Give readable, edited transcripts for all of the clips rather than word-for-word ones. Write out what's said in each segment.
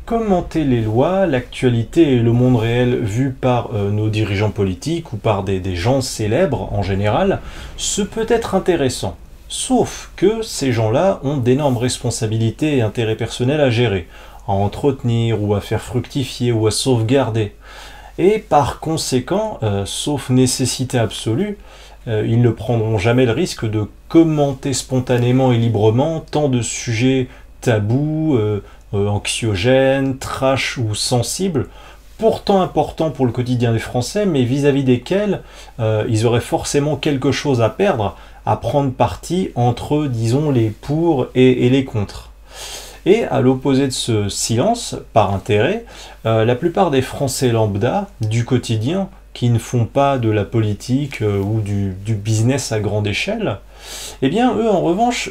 Commenter les lois, l'actualité et le monde réel vu par nos dirigeants politiques ou par des gens célèbres en général, ce peut être intéressant. Sauf que ces gens-là ont d'énormes responsabilités et intérêts personnels à gérer, à entretenir ou à faire fructifier ou à sauvegarder. Et par conséquent, sauf nécessité absolue, ils ne prendront jamais le risque de commenter spontanément et librement tant de sujets tabous, anxiogènes, trash ou sensibles, pourtant importants pour le quotidien des Français, mais vis-à-vis desquels ils auraient forcément quelque chose à perdre, à prendre parti entre, disons, les pour et les contre. Et à l'opposé de ce silence, par intérêt, la plupart des Français lambda du quotidien, qui ne font pas de la politique ou du business à grande échelle, eh bien eux en revanche,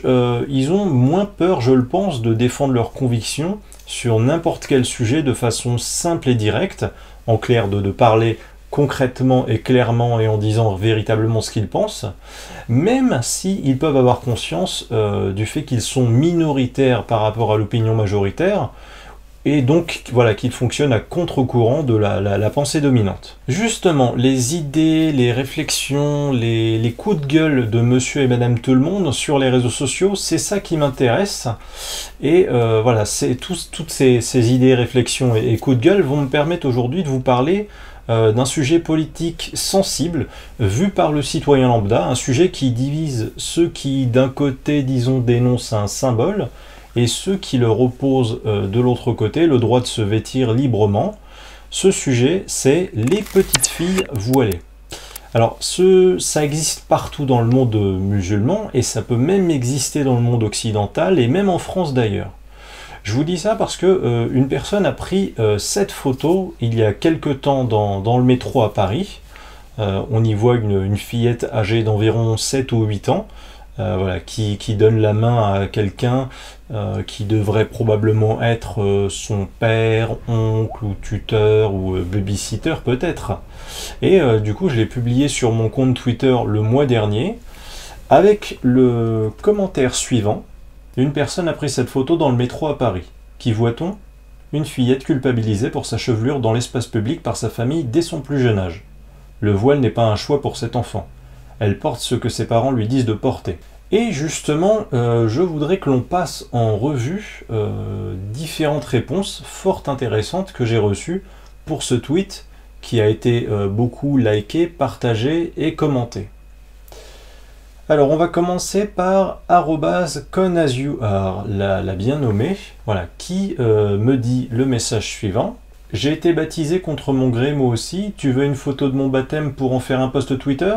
ils ont moins peur, je le pense, de défendre leurs convictions sur n'importe quel sujet de façon simple et directe, en clair de parler concrètement et clairement et en disant véritablement ce qu'ils pensent, même s'ils peuvent avoir conscience du fait qu'ils sont minoritaires par rapport à l'opinion majoritaire, et donc voilà qu'ils fonctionnent à contre-courant de la pensée dominante. Justement, les idées, les réflexions, les coups de gueule de monsieur et madame tout le monde sur les réseaux sociaux, c'est ça qui m'intéresse. Et voilà, toutes ces idées, réflexions et coups de gueule vont me permettre aujourd'hui de vous parler d'un sujet politique sensible vu par le citoyen lambda, un sujet qui divise ceux qui d'un côté, disons, dénoncent un symbole, et ceux qui leur opposent de l'autre côté le droit de se vêtir librement. Ce sujet, c'est les petites filles voilées. Alors, ça existe partout dans le monde musulman, et ça peut même exister dans le monde occidental, et même en France d'ailleurs. Je vous dis ça parce que une personne a pris cette photo il y a quelque temps dans le métro à Paris. On y voit une fillette âgée d'environ 7 ou 8 ans, voilà, qui donne la main à quelqu'un qui devrait probablement être son père, oncle ou tuteur ou babysitter peut-être. Et du coup je l'ai publié sur mon compte Twitter le mois dernier avec le commentaire suivant. Une personne a pris cette photo dans le métro à Paris. Qui voit-on? Une fillette culpabilisée pour sa chevelure dans l'espace public par sa famille dès son plus jeune âge. Le voile n'est pas un choix pour cet enfant. Elle porte ce que ses parents lui disent de porter. Et justement, je voudrais que l'on passe en revue différentes réponses fort intéressantes que j'ai reçues pour ce tweet qui a été beaucoup liké, partagé et commenté. Alors on va commencer par @conasuare, la bien nommée, voilà, qui me dit le message suivant. J'ai été baptisé contre mon gré moi aussi, tu veux une photo de mon baptême pour en faire un post Twitter?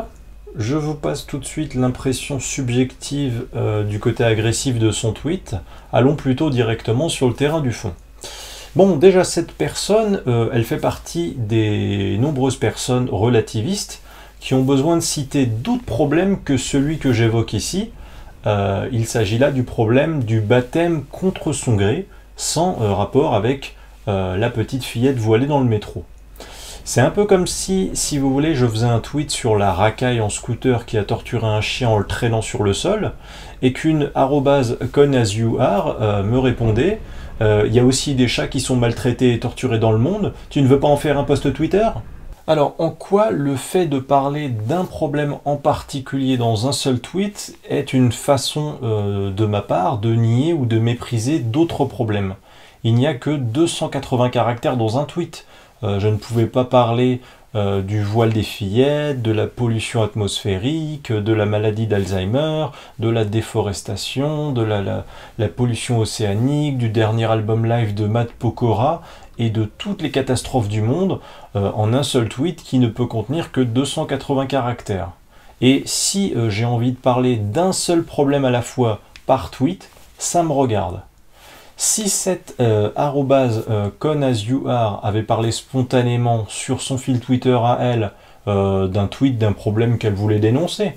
Je vous passe tout de suite l'impression subjective du côté agressif de son tweet. Allons plutôt directement sur le terrain du fond. Bon, déjà cette personne, elle fait partie des nombreuses personnes relativistes qui ont besoin de citer d'autres problèmes que celui que j'évoque ici. Il s'agit là du problème du baptême contre son gré, sans rapport avec la petite fillette voilée dans le métro. C'est un peu comme si vous voulez, je faisais un tweet sur la racaille en scooter qui a torturé un chien en le traînant sur le sol, et qu'une @conasuare me répondait il y a aussi des chats qui sont maltraités et torturés dans le monde, tu ne veux pas en faire un post Twitter? Alors, en quoi le fait de parler d'un problème en particulier dans un seul tweet est une façon de ma part de nier ou de mépriser d'autres problèmes? Il n'y a que 280 caractères dans un tweet. Je ne pouvais pas parler du voile des fillettes, de la pollution atmosphérique, de la maladie d'Alzheimer, de la déforestation, de la pollution océanique, du dernier album live de Matt Pokora et de toutes les catastrophes du monde en un seul tweet qui ne peut contenir que 280 caractères. Et si j'ai envie de parler d'un seul problème à la fois par tweet, ça me regarde. Si cette @conasuare avait parlé spontanément sur son fil Twitter à elle d'un tweet d'un problème qu'elle voulait dénoncer,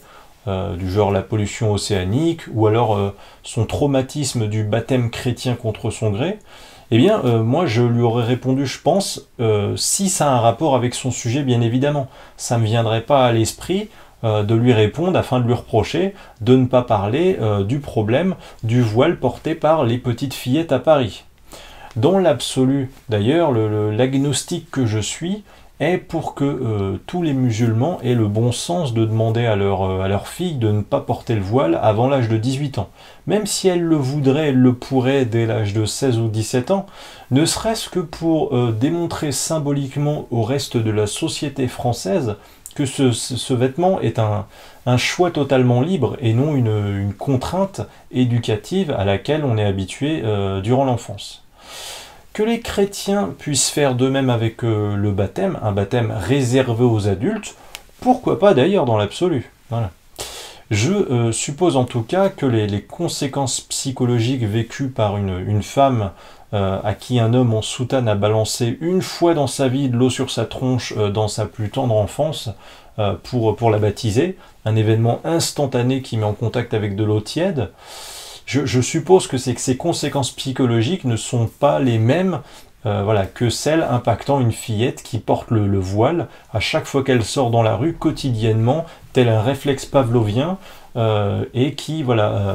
du genre la pollution océanique, ou alors son traumatisme du baptême chrétien contre son gré, eh bien moi je lui aurais répondu, je pense, si ça a un rapport avec son sujet, bien évidemment. Ça ne me viendrait pas à l'esprit de lui répondre afin de lui reprocher de ne pas parler du problème du voile porté par les petites fillettes à Paris. Dans l'absolu, d'ailleurs, l'agnostique que je suis est pour que tous les musulmans aient le bon sens de demander à leur fille de ne pas porter le voile avant l'âge de 18 ans. Même si elle le voudrait, elle le pourrait dès l'âge de 16 ou 17 ans, ne serait-ce que pour démontrer symboliquement au reste de la société française que ce vêtement est un choix totalement libre et non une contrainte éducative à laquelle on est habitué durant l'enfance. Que les chrétiens puissent faire de même avec le baptême, un baptême réservé aux adultes, pourquoi pas d'ailleurs dans l'absolu. Voilà. Je suppose en tout cas que les conséquences psychologiques vécues par une femme à qui un homme en soutane a balancé une fois dans sa vie de l'eau sur sa tronche dans sa plus tendre enfance pour la baptiser, un événement instantané qui met en contact avec de l'eau tiède, je suppose que ces conséquences psychologiques ne sont pas les mêmes que celles impactant une fillette qui porte le voile à chaque fois qu'elle sort dans la rue quotidiennement, tel un réflexe pavlovien, et qui,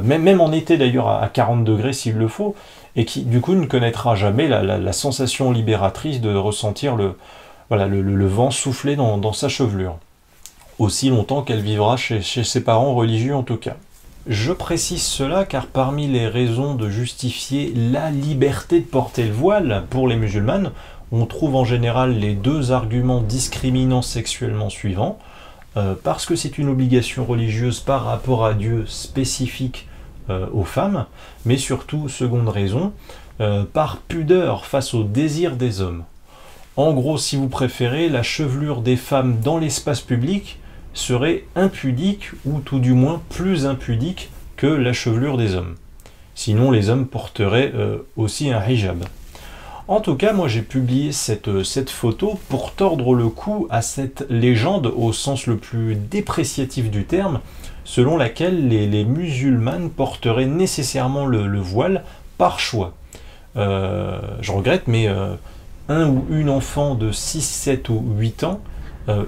même en été d'ailleurs à 40 degrés s'il le faut, et qui du coup ne connaîtra jamais la sensation libératrice de ressentir le vent souffler dans sa chevelure. Aussi longtemps qu'elle vivra chez ses parents religieux en tout cas. Je précise cela car parmi les raisons de justifier la liberté de porter le voile pour les musulmanes, on trouve en général les deux arguments discriminants sexuellement suivants. Parce que c'est une obligation religieuse par rapport à Dieu spécifique aux femmes, mais surtout, seconde raison, par pudeur face au désir des hommes. En gros, si vous préférez, la chevelure des femmes dans l'espace public serait impudique, ou tout du moins plus impudique que la chevelure des hommes. Sinon, les hommes porteraient aussi un hijab. En tout cas, moi j'ai publié cette photo pour tordre le cou à cette légende au sens le plus dépréciatif du terme, selon laquelle les musulmanes porteraient nécessairement le voile par choix. Je regrette, mais un ou une enfant de 6, 7 ou 8 ans,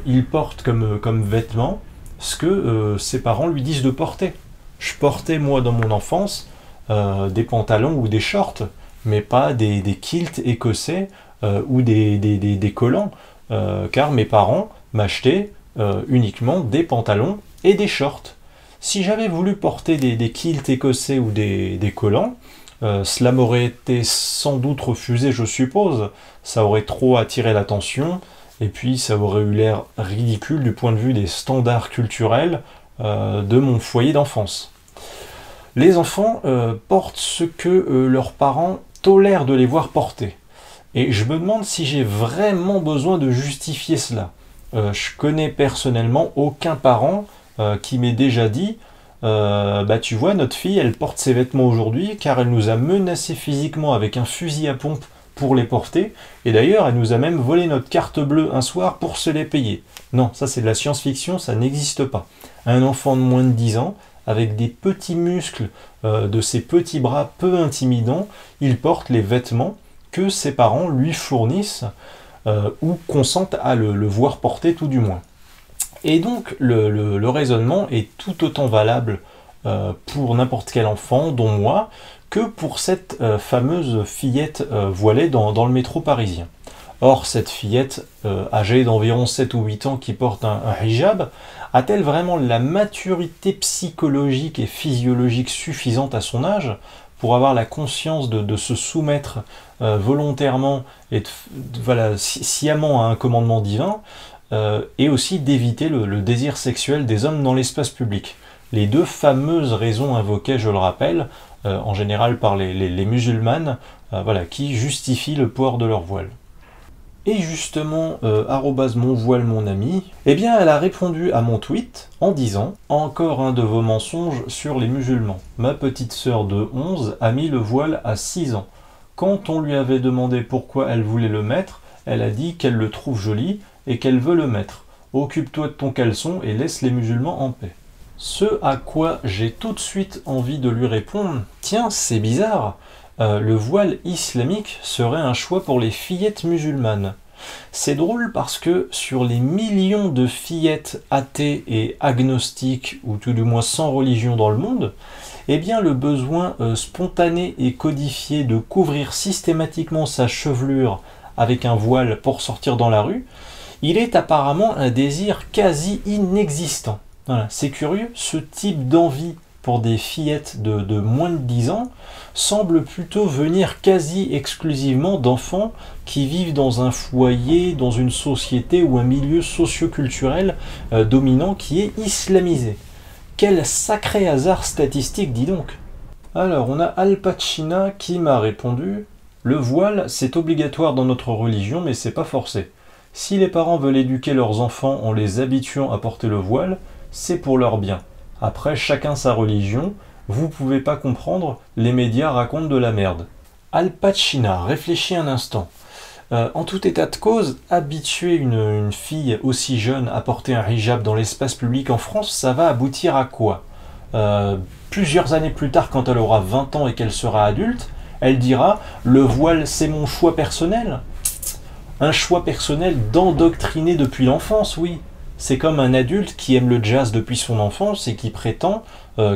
il porte comme vêtement ce que ses parents lui disent de porter. Je portais moi dans mon enfance des pantalons ou des shorts, mais pas des kilts écossais ou des collants, car mes parents m'achetaient uniquement des pantalons et des shorts. Si j'avais voulu porter des kilts écossais ou des collants, cela m'aurait été sans doute refusé, je suppose. Ça aurait trop attiré l'attention, et puis ça aurait eu l'air ridicule du point de vue des standards culturels de mon foyer d'enfance. Les enfants portent ce que leurs parents tolèrent de les voir porter. Et je me demande si j'ai vraiment besoin de justifier cela. Je connais personnellement aucun parent qui m'ait déjà dit tu vois, notre fille, elle porte ses vêtements aujourd'hui car elle nous a menacés physiquement avec un fusil à pompe pour les porter, et d'ailleurs, elle nous a même volé notre carte bleue un soir pour se les payer. Non, ça c'est de la science-fiction, ça n'existe pas. Un enfant de moins de 10 ans, avec des petits muscles de ses petits bras peu intimidants, il porte les vêtements que ses parents lui fournissent ou consentent à le voir porter tout du moins. Et donc le raisonnement est tout autant valable pour n'importe quel enfant, dont moi, que pour cette fameuse fillette voilée dans le métro parisien. Or, cette fillette, âgée d'environ 7 ou 8 ans qui porte un hijab, a-t-elle vraiment la maturité psychologique et physiologique suffisante à son âge pour avoir la conscience de se soumettre volontairement et sciemment à un commandement divin, et aussi d'éviter le désir sexuel des hommes dans l'espace public? Les deux fameuses raisons invoquées, je le rappelle, en général par les musulmanes, qui justifient le port de leur voile. Et justement, @monvoile-mon-ami, elle a répondu à mon tweet en disant « Encore un de vos mensonges sur les musulmans. Ma petite sœur de 11 a mis le voile à 6 ans. Quand on lui avait demandé pourquoi elle voulait le mettre, elle a dit qu'elle le trouve joli et qu'elle veut le mettre. Occupe-toi de ton caleçon et laisse les musulmans en paix. » Ce à quoi j'ai tout de suite envie de lui répondre « Tiens, c'est bizarre, le voile islamique serait un choix pour les fillettes musulmanes. » C'est drôle parce que sur les millions de fillettes athées et agnostiques, ou tout du moins sans religion dans le monde, eh bien le besoin spontané et codifié de couvrir systématiquement sa chevelure avec un voile pour sortir dans la rue, il est apparemment un désir quasi inexistant. Voilà, c'est curieux, ce type d'envie pour des fillettes de moins de 10 ans semble plutôt venir quasi exclusivement d'enfants qui vivent dans un foyer, dans une société ou un milieu socio-culturel dominant qui est islamisé. Quel sacré hasard statistique, dis donc. Alors, on a Al Pacina qui m'a répondu « Le voile, c'est obligatoire dans notre religion, mais c'est pas forcé. Si les parents veulent éduquer leurs enfants en les habituant à porter le voile, c'est pour leur bien. Après, chacun sa religion, vous pouvez pas comprendre, les médias racontent de la merde. » Al Pacina, réfléchis un instant. En tout état de cause, habituer une fille aussi jeune à porter un hijab dans l'espace public en France, ça va aboutir à quoi? Plusieurs années plus tard, quand elle aura 20 ans et qu'elle sera adulte, elle dira « Le voile, c'est mon choix personnel ». Un choix personnel d'endoctriner depuis l'enfance, oui. C'est comme un adulte qui aime le jazz depuis son enfance et qui prétend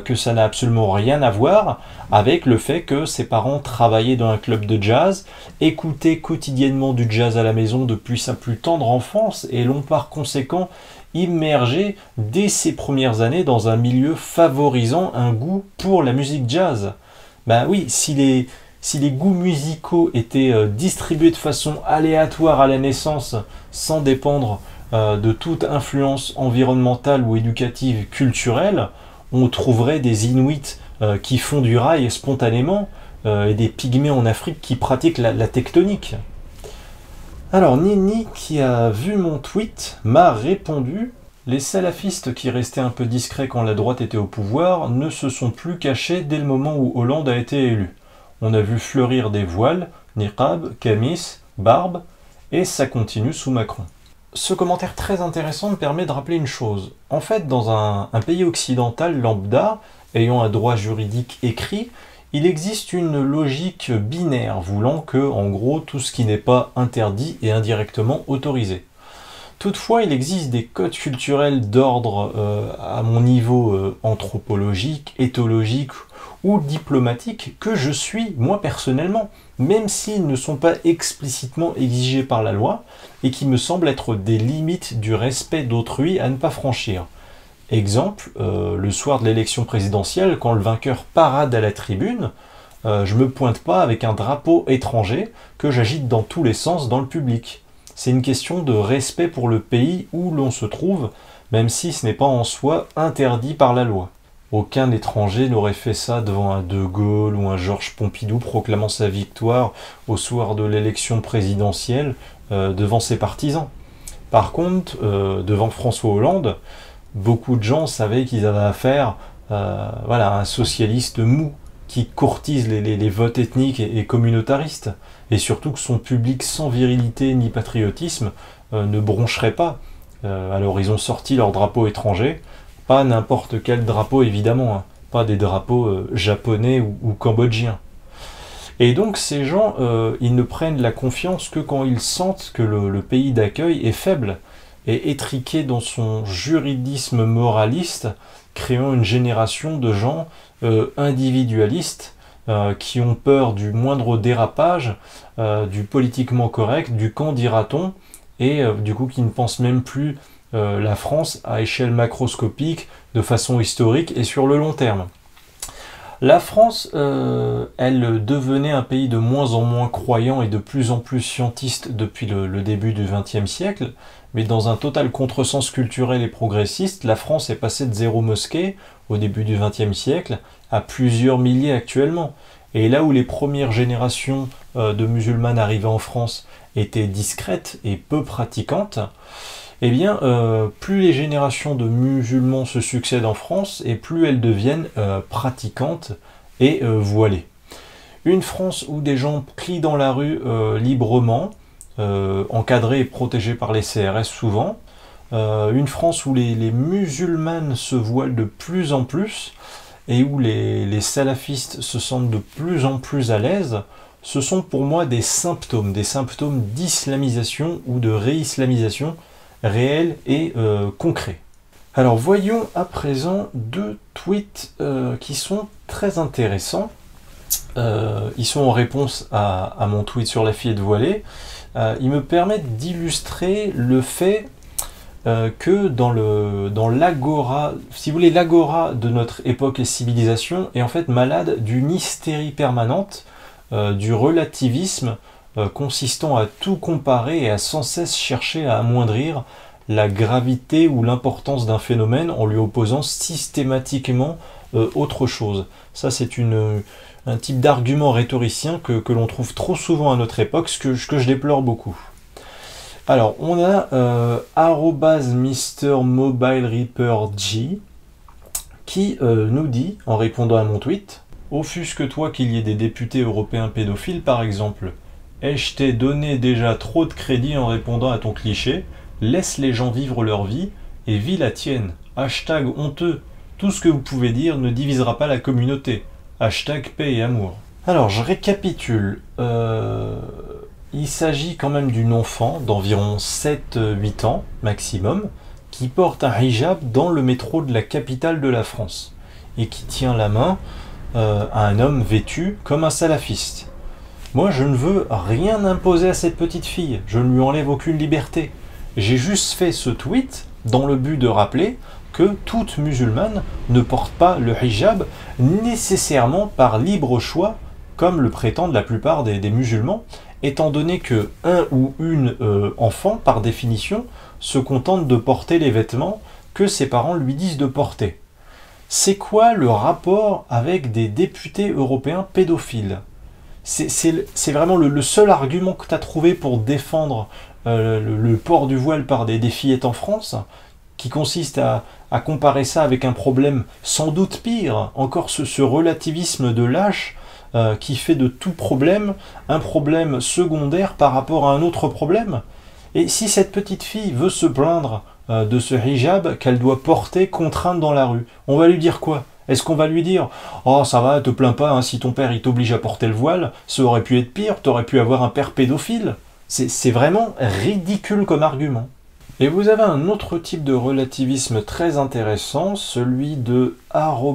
que ça n'a absolument rien à voir avec le fait que ses parents travaillaient dans un club de jazz, écoutaient quotidiennement du jazz à la maison depuis sa plus tendre enfance et l'ont par conséquent immergé dès ses premières années dans un milieu favorisant un goût pour la musique jazz. Ben oui, si les goûts musicaux étaient distribués de façon aléatoire à la naissance, sans dépendre de toute influence environnementale ou éducative culturelle, on trouverait des Inuits qui font du rail spontanément et des pygmées en Afrique qui pratiquent la tectonique. Alors Nini, qui a vu mon tweet, m'a répondu « Les salafistes qui restaient un peu discrets quand la droite était au pouvoir ne se sont plus cachés dès le moment où Hollande a été élu. On a vu fleurir des voiles, niqab, camis, barbe, et ça continue sous Macron. » Ce commentaire très intéressant me permet de rappeler une chose. En fait, dans un pays occidental lambda, ayant un droit juridique écrit, il existe une logique binaire, voulant que, en gros, tout ce qui n'est pas interdit est indirectement autorisé. Toutefois, il existe des codes culturels d'ordre, à mon niveau anthropologique, éthologique ou diplomatique, que je suis, moi personnellement, même s'ils ne sont pas explicitement exigés par la loi, et qui me semblent être des limites du respect d'autrui à ne pas franchir. Exemple, le soir de l'élection présidentielle, quand le vainqueur parade à la tribune, je me pointe pas avec un drapeau étranger que j'agite dans tous les sens dans le public. C'est une question de respect pour le pays où l'on se trouve, même si ce n'est pas en soi interdit par la loi. Aucun étranger n'aurait fait ça devant un De Gaulle ou un Georges Pompidou proclamant sa victoire au soir de l'élection présidentielle devant ses partisans. Par contre, devant François Hollande, beaucoup de gens savaient qu'ils avaient affaire à un socialiste mou qui courtise les votes ethniques et communautaristes, et surtout que son public sans virilité ni patriotisme ne broncherait pas. Alors ils ont sorti leur drapeau étranger, pas n'importe quel drapeau évidemment, hein, pas des drapeaux japonais ou cambodgiens. Et donc ces gens, ils ne prennent la confiance que quand ils sentent que le pays d'accueil est faible et étriqué dans son juridisme moraliste, créant une génération de gens individualistes qui ont peur du moindre dérapage, du politiquement correct, du quand dira-t-on, et du coup qui ne pensent même plus la France à échelle macroscopique, de façon historique et sur le long terme. La France, elle devenait un pays de moins en moins croyant et de plus en plus scientiste depuis le début du XXe siècle, mais dans un total contresens culturel et progressiste, la France est passée de 0 mosquée au début du XXe siècle à plusieurs milliers actuellement. Et là où les premières générations de musulmanes arrivées en France étaient discrètes et peu pratiquantes, eh bien, plus les générations de musulmans se succèdent en France, et plus elles deviennent pratiquantes et voilées. Une France où des gens crient dans la rue librement, encadrés et protégés par les CRS souvent, une France où les musulmanes se voilent de plus en plus, et où les salafistes se sentent de plus en plus à l'aise, ce sont pour moi des symptômes d'islamisation ou de réislamisation réels et concrets. Alors voyons à présent deux tweets qui sont très intéressants. Ils sont en réponse à mon tweet sur la fillette voilée. Ils me permettent d'illustrer le fait que dans l'agora, si vous voulez, l'agora de notre époque et civilisation est en fait malade d'une hystérie permanente, du relativisme consistant à tout comparer et à sans cesse chercher à amoindrir la gravité ou l'importance d'un phénomène en lui opposant systématiquement autre chose. Ça, c'est un type d'argument rhétoricien que l'on trouve trop souvent à notre époque, ce que je déplore beaucoup. Alors, on a @MrMobileReaperG qui nous dit, en répondant à mon tweet, « Offusque-toi qu'il y ait des députés européens pédophiles, par exemple. Ai-je t'ai donné déjà trop de crédit en répondant à ton cliché? Laisse les gens vivre leur vie et vis la tienne. Hashtag honteux. Tout ce que vous pouvez dire ne divisera pas la communauté. Hashtag paix et amour. » Alors, je récapitule. Il s'agit quand même d'une enfant d'environ 7-8 ans maximum qui porte un hijab dans le métro de la capitale de la France et qui tient la main à un homme vêtu comme un salafiste. Moi, je ne veux rien imposer à cette petite fille. Je ne lui enlève aucune liberté. J'ai juste fait ce tweet dans le but de rappeler que toute musulmane ne porte pas le hijab nécessairement par libre choix, comme le prétendent la plupart des musulmans, étant donné que un ou une enfant, par définition, se contente de porter les vêtements que ses parents lui disent de porter. C'est quoi le rapport avec des députés européens pédophiles? C'est vraiment le seul argument que tu as trouvé pour défendre le port du voile par des fillettes en France, qui consiste à comparer ça avec un problème sans doute pire, encore ce relativisme de lâche qui fait de tout problème un problème secondaire par rapport à un autre problème. Et si cette petite fille veut se plaindre de ce hijab qu'elle doit porter contrainte dans la rue, on va lui dire quoi? Est-ce qu'on va lui dire « Oh, ça va, te plains pas, hein, si ton père il t'oblige à porter le voile, ça aurait pu être pire, t'aurais pu avoir un père pédophile ?» C'est vraiment ridicule comme argument. Et vous avez un autre type de relativisme très intéressant, celui de @med_ray,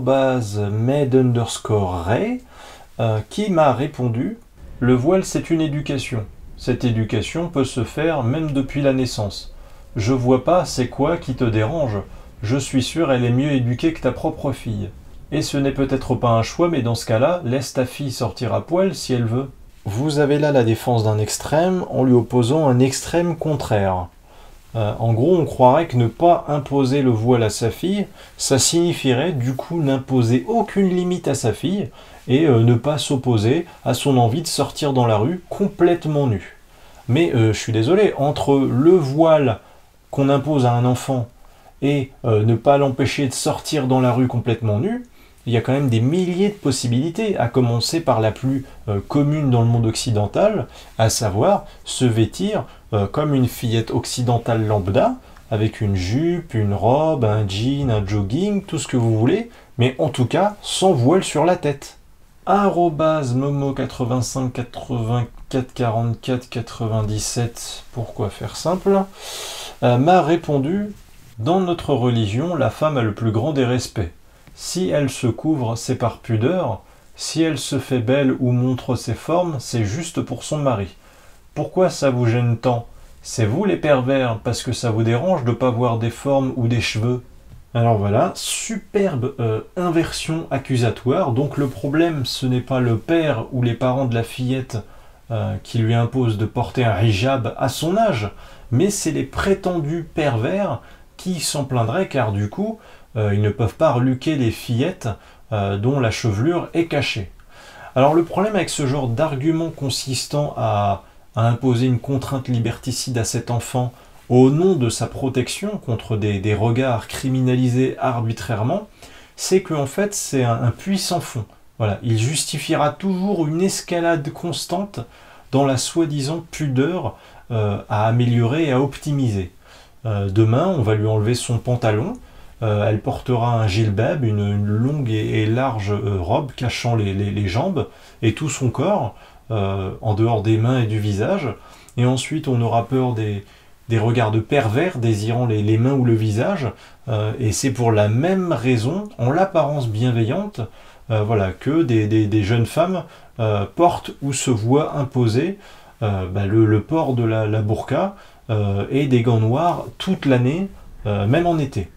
qui m'a répondu « Le voile, c'est une éducation. Cette éducation peut se faire même depuis la naissance. Je vois pas c'est quoi qui te dérange. Je suis sûr elle est mieux éduquée que ta propre fille. Et ce n'est peut-être pas un choix, mais dans ce cas-là, laisse ta fille sortir à poil si elle veut. » Vous avez là la défense d'un extrême en lui opposant un extrême contraire. En gros, on croirait que ne pas imposer le voile à sa fille, ça signifierait du coup n'imposer aucune limite à sa fille et ne pas s'opposer à son envie de sortir dans la rue complètement nue. Mais je suis désolé, entre le voile qu'on impose à un enfant et ne pas l'empêcher de sortir dans la rue complètement nu, il y a quand même des milliers de possibilités, à commencer par la plus commune dans le monde occidental, à savoir se vêtir comme une fillette occidentale lambda, avec une jupe, une robe, un jean, un jogging, tout ce que vous voulez, mais en tout cas sans voile sur la tête. @momo85 84 44 97, pourquoi faire simple, m'a répondu « Dans notre religion, la femme a le plus grand des respects. Si elle se couvre, c'est par pudeur. Si elle se fait belle ou montre ses formes, c'est juste pour son mari. Pourquoi ça vous gêne tant? C'est vous les pervers, parce que ça vous dérange de ne pas voir des formes ou des cheveux. » Alors voilà, superbe inversion accusatoire. Donc le problème, ce n'est pas le père ou les parents de la fillette qui lui imposent de porter un hijab à son âge, mais c'est les prétendus pervers qui s'en plaindraient, car du coup, ils ne peuvent pas reluquer les fillettes dont la chevelure est cachée. Alors le problème avec ce genre d'argument consistant à imposer une contrainte liberticide à cet enfant au nom de sa protection contre des regards criminalisés arbitrairement, c'est qu'en fait c'est un puits sans fond. Voilà, il justifiera toujours une escalade constante dans la soi-disant pudeur à améliorer et à optimiser. Demain, on va lui enlever son pantalon, elle portera un gilbab, une longue et large robe cachant les jambes et tout son corps, en dehors des mains et du visage, et ensuite on aura peur des regards de pervers désirant les mains ou le visage, et c'est pour la même raison, en l'apparence bienveillante, voilà, que des jeunes femmes portent ou se voient imposer le port de la burqa et des gants noirs toute l'année, même en été.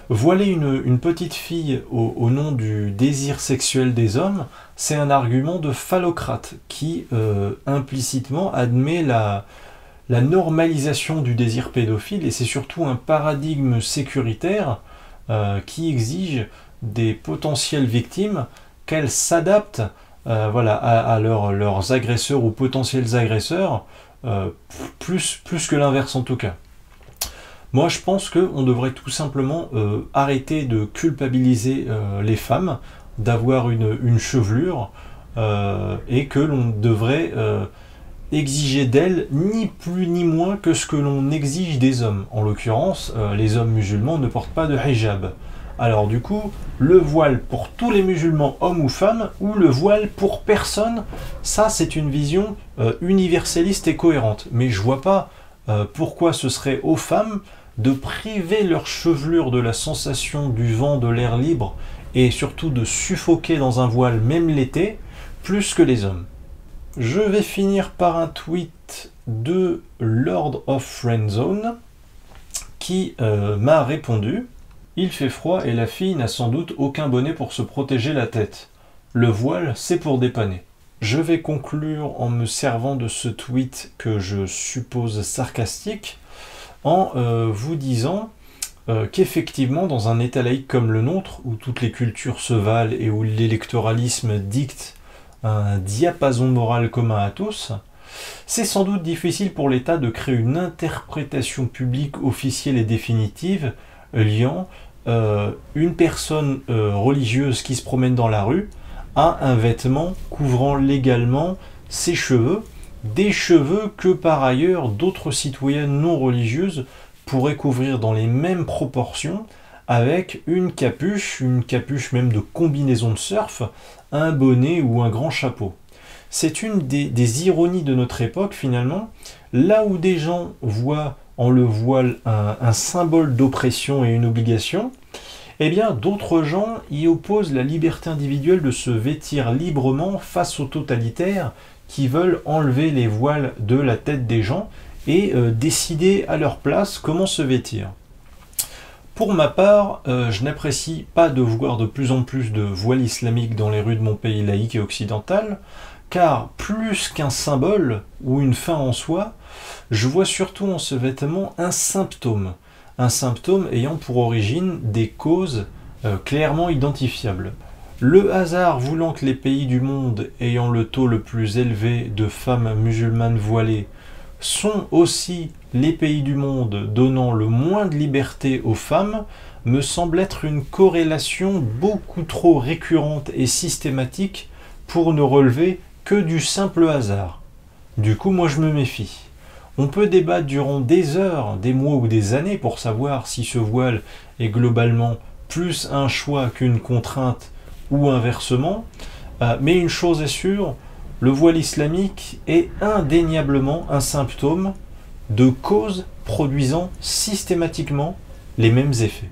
Voiler une petite fille au nom du désir sexuel des hommes, c'est un argument de phallocrate qui implicitement admet la normalisation du désir pédophile, et c'est surtout un paradigme sécuritaire qui exige des potentielles victimes qu'elles s'adaptent à leurs agresseurs ou potentiels agresseurs, plus que l'inverse en tout cas. Moi je pense qu'on devrait tout simplement arrêter de culpabiliser les femmes d'avoir une chevelure et que l'on devrait exiger d'elles ni plus ni moins que ce que l'on exige des hommes. En l'occurrence, les hommes musulmans ne portent pas de hijab. Alors du coup, le voile pour tous les musulmans, hommes ou femmes, ou le voile pour personne, ça c'est une vision universelliste et cohérente. Mais je vois pas pourquoi ce serait aux femmes de priver leur chevelure de la sensation du vent, de l'air libre, et surtout de suffoquer dans un voile même l'été, plus que les hommes. Je vais finir par un tweet de Lord of Friendzone qui m'a répondu: il fait froid et la fille n'a sans doute aucun bonnet pour se protéger la tête. Le voile, c'est pour dépanner. Je vais conclure en me servant de ce tweet que je suppose sarcastique en vous disant qu'effectivement, dans un État laïque comme le nôtre, où toutes les cultures se valent et où l'électoralisme dicte un diapason moral commun à tous, c'est sans doute difficile pour l'État de créer une interprétation publique officielle et définitive liant une personne religieuse qui se promène dans la rue à un vêtement couvrant légalement ses cheveux, des cheveux que par ailleurs d'autres citoyennes non religieuses pourraient couvrir dans les mêmes proportions avec une capuche même de combinaison de surf, un bonnet ou un grand chapeau. C'est une des ironies de notre époque finalement, là où des gens voient en le voile un symbole d'oppression et une obligation, eh bien d'autres gens y opposent la liberté individuelle de se vêtir librement face aux totalitaires qui veulent enlever les voiles de la tête des gens et décider à leur place comment se vêtir. Pour ma part, je n'apprécie pas de voir de plus en plus de voiles islamiques dans les rues de mon pays laïque et occidental, car plus qu'un symbole ou une fin en soi, je vois surtout en ce vêtement un symptôme ayant pour origine des causes clairement identifiables. Le hasard voulant que les pays du monde ayant le taux le plus élevé de femmes musulmanes voilées sont aussi les pays du monde donnant le moins de liberté aux femmes, me semble être une corrélation beaucoup trop récurrente et systématique pour ne relever que du simple hasard. Du coup, moi je me méfie. On peut débattre durant des heures, des mois ou des années pour savoir si ce voile est globalement plus un choix qu'une contrainte ou inversement, mais une chose est sûre, le voile islamique est indéniablement un symptôme de causes produisant systématiquement les mêmes effets.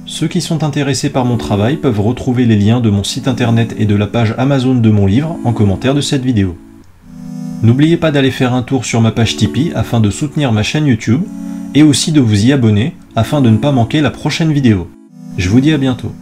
Ceux qui sont intéressés par mon travail peuvent retrouver les liens de mon site internet et de la page Amazon de mon livre en commentaire de cette vidéo. N'oubliez pas d'aller faire un tour sur ma page Tipeee afin de soutenir ma chaîne YouTube et aussi de vous y abonner afin de ne pas manquer la prochaine vidéo. Je vous dis à bientôt.